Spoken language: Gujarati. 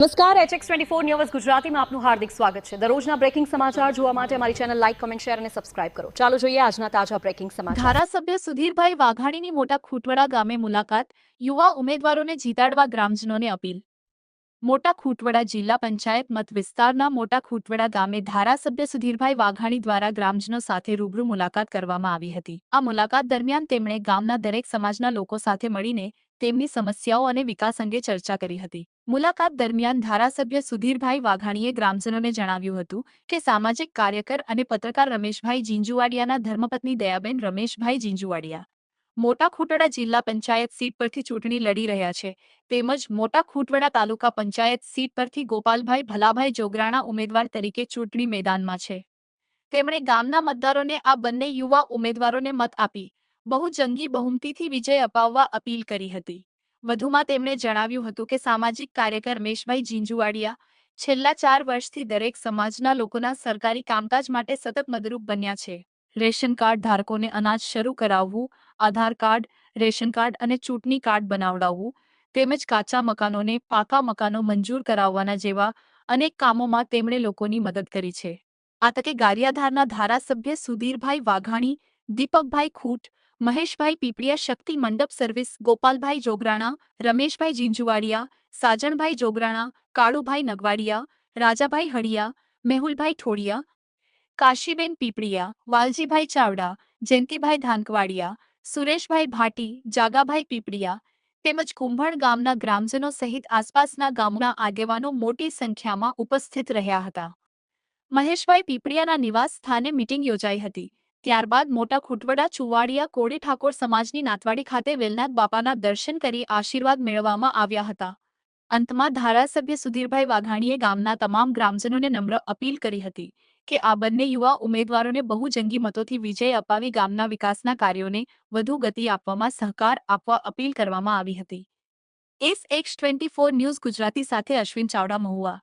નમસ્કાર HX24 ન્યૂઝ ગુજરાતીમાં આપનું હાર્દિક સ્વાગત છે। દરરોજના બ્રેકિંગ સમાચાર જોવા માટે અમારી ચેનલ લાઇક, કમેન્ટ, શેર અને સબસ્ક્રાઇબ કરો। ચાલો જોઈએ આજના તાજા બ્રેકિંગ સમાચાર। ધારાસભ્ય સુધીરભાઈ વાઘાણીની મોટા ખૂટવડા ગામે મુલાકાત, યુવા ઉમેદવારોને જીતાડવા ગ્રામજનોને અપીલ। મોટા ખૂટવડા જિલ્લા પંચાયત મત વિસ્તારના મોટા ખૂટવડા ગામે ધારાસભ્ય સુધીરભાઈ વાઘાણી દ્વારા ગ્રામજનો સાથે રૂબરૂ મુલાકાત કરવામાં આવી હતી। આ મુલાકાત દરમિયાન તેમણે ગામના દરેક સમાજના લોકો સાથે મળીને તેમની સમસ્યાઓ અને વિકાસ અંગે ચર્ચા કરી હતી। મુલાકાત દરમિયાન ધારાસભ્ય સુધીરભાઈ વાઘાણીએ ગ્રામજનોને જણાવ્યું હતું કે સામાજિક કાર્યકર અને પત્રકાર રમેશભાઈ જીંજુવાડિયાના ધર્મપત્ની દયાબેન રમેશભાઈ જીંજુવાડિયા મોટા ખૂટવડા જિલ્લા પંચાયત સીટ પરથી ચૂંટણી લડી રહ્યા છે, તેમજ મોટા ખૂટવડા તાલુકા પંચાયત સીટ પરથી ગોપાલભાઈ ભલાભાઈ જોગરાણા ઉમેદવાર તરીકે ચૂંટણી મેદાનમાં છે। તેમણે ગામના મતદારોને આ બંને યુવા ઉમેદવારોને મત આપી બહુ જંગી બહુમતીથી વિજય અપાવવા અપીલ કરી હતી। વધુમાં તેમણે જણાવ્યું હતું કે સામાજિક કાર્યકર રમેશભાઈ જીંજુવાડિયા છેલ્લા 4 વર્ષથી દરેક સમાજના લોકોના સરકારી કામકાજ માટે સતત મદદરૂપ બન્યા છે। રેશન કાર્ડ ધારકોને અનાજ શરૂ કરાવવું, આધાર કાર્ડ, રેશન કાર્ડ અને ચૂંટણી કાર્ડ બનાવડાવવું, તેમજ કાચા મકાનોને પાકા મકાનો મંજૂર કરાવવાના જેવા અનેક કામોમાં તેમણે લોકોની મદદ કરી છે। આ તકે ગારિયાધારના ધારાસભ્ય સુધીરભાઈ વાઘાણી, દીપકભાઈ ખૂટ, મહેશભાઈ પીપળિયા, શક્તિ મંડપ સર્વિસ, ગોપાલભાઈ જોગરાણા, રમેશભાઈ જીંજુવાડિયા, સાજણભાઈ જોગરાણા, કાળુભાઈ નગવાડિયા, રાજાભાઈ હળિયા, મેહુલભાઈ ઠોડિયા, કાશીબેન પીપળિયા, વાલજીભાઈ ચાવડા, જયંતિભાઈ ધાનકવાડિયા, સુરેશભાઈ ભાટી, જાગાભાઈ પીપળિયા તેમજ કુંભણ ગામના ગ્રામજનો સહિત આસપાસના ગામોના આગેવાનો મોટી સંખ્યામાં ઉપસ્થિત રહ્યા હતા। મહેશભાઈ પીપળિયાના નિવાસ સ્થાને મીટિંગ યોજાઈ હતી। ત્યારબાદ મોટા ખૂટવડા ચુવાડિયા કોળી ઠાકોર સમાજની નાતવાડી ખાતે વેલનાથ બાપાના દર્શન કરી આશીર્વાદ મેળવવામાં આવ્યા હતા। અંતમાં ધારાસભ્ય સુધીરભાઈ વાઘાણીએ ગામના તમામ ગ્રામજનોને નમ્ર અપીલ કરી હતી કે આ બંને યુવા ઉમેદવારોને બહુ જંગી મતોથી વિજય અપાવી ગામના વિકાસના કાર્યોને વધુ ગતિ આપવામાં સહકાર આપવા અપીલ કરવામાં આવી હતી। SX24 ન્યૂઝ ગુજરાતી સાથે અશ્વિન ચાવડા, મહુવા।